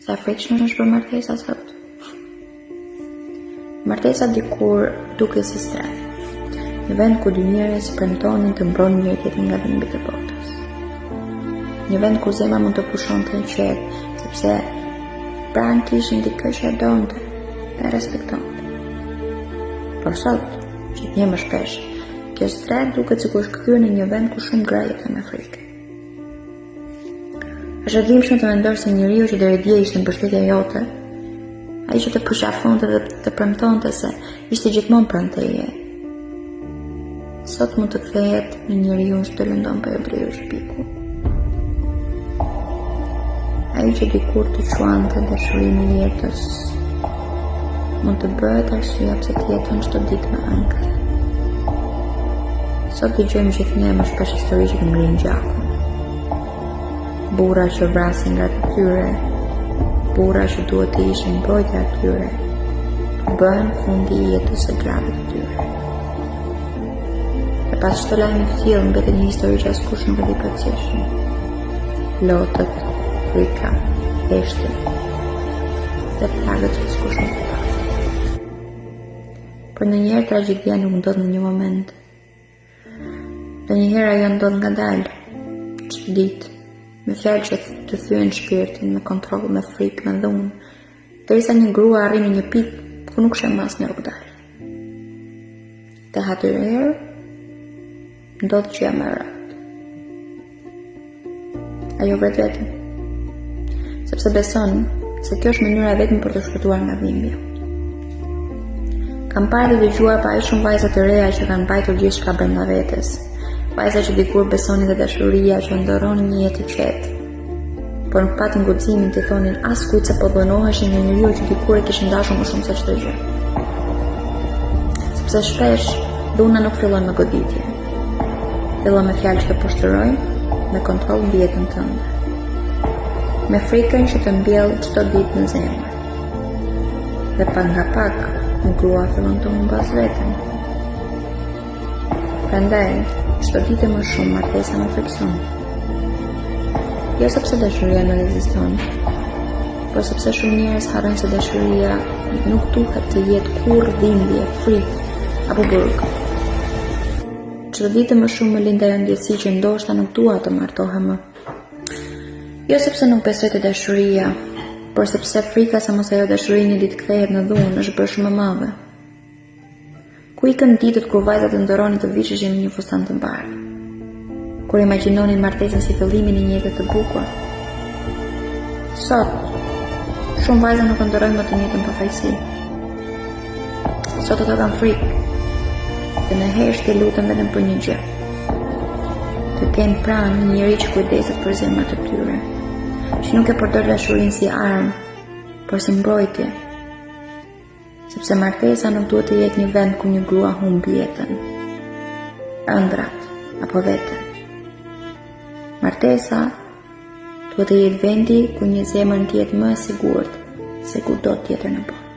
Sa frikshme është për martesa sot. Martesa dikur duke si strehë, një vend ku dy njerëz premtonin të mbronin njëri tjetrin nga dhimbjet e botës. Një vend ku zemra mund të pushonte në qetë, sepse pranë kishin dikë që e donte dhe e respektonte. Por sot, që të një më shpesh, kjo strehë duket sikur është kthyer në një vend ku shumë gra jeton me frikë. Është e dhimbshme të mendosh se njeriu që deri dje ishte në mbështetja jote, ai që të përqafonte dhe të premtonte se ishte gjithmonë pranë teje, sot mund të kthehet në njeriu që të lëndon për e blerë shpiku. Ai që dikur të quante dashurinë e jetës, mund të bëhet arsyeja pse të jeton çdo ditë me ankth. Sot dëgjojmë gjithnjë më shpesh histori që të ngrinë gjakun. Burra që vrasin nga të tyre, burra që duhet të ishin mbrojtja e tyre, bëhen fundi i jetës së grave të tyre. E pas çdo lajmi të tillë mbetet një histori që askush nuk e di përcjellshëm. Lotët, frika, heshti, dhe plagët që askush nuk e di. Por ndonjëherë tragjedia nuk ndodh në një moment. Ndonjëherë ajo ndodh ngadalë, çdo ditë, me fjalë që të thyen shpirtin, me kontroll, me frikë, me dhunë, derisa një grua arrin në një pikë ku nuk shem asnjë rrugdal. Të atëherë ndodh gjëja më e rëndë. Ajo vetveten, sepse beson se kjo është mënyra e vetme për të shpëtuar nga dhimbja. Kam parë dhe dëgjuar pa shumë vajza të reja që kanë mbajtur gjithçka brenda vetes. Vajza që dikur besonin dhe dashuria që ndoronin një jetë të qetë, por nuk patin guximin të thonin askujt se po dhënoheshin një njeriu që dikur e kishin dashur më shumë se çdo gjë. Sepse shpesh dhuna nuk fillon me goditje. Fillon me fjalë që të poshtërojnë, me kontroll mbi jetën tënde, me frikën që të mbjell çdo ditë në zemër. Dhe pak nga pak, një grua fillon të humbas veten. Prandaj, çdo ditë më shumë martesa më frikson. Jo sepse dashuria nuk ekziston, por sepse shumë njerëz harrojnë se dashuria nuk duhet të jetë kurrë dhimbje, frikë apo burg. Çdo ditë më shumë më lind ajo ndjesi që ndoshta nuk dua të martohem më. Jo sepse nuk besoj te dashuria, por sepse frika se mos ajo dashuri një ditë kthehet në dhunë është bërë shumë e madhe. Ku ikën ditët kur vajzat të ndoronin të visheshin në një fustan të mbarë? Kur imagjinonin martesën si fillimin e një jete të bukur? Sot, shumë vajza nuk ndorojnë më të njëjtën pafajësi. Sot ato kanë frikë, dhe në heshtje lutën vetëm për një gjë: të kenë pranë një njeri që kujdeset për zemrat e tyre, që nuk e përdor dashurinë si armë, por si mbrojtje. Sepse martesa nuk duhet të jetë një vend ku një grua humb jetën, ëndrat apo veten. Martesa duhet të jetë vendi ku një zemër të jetë më e sigurt se kudo tjetër në botë.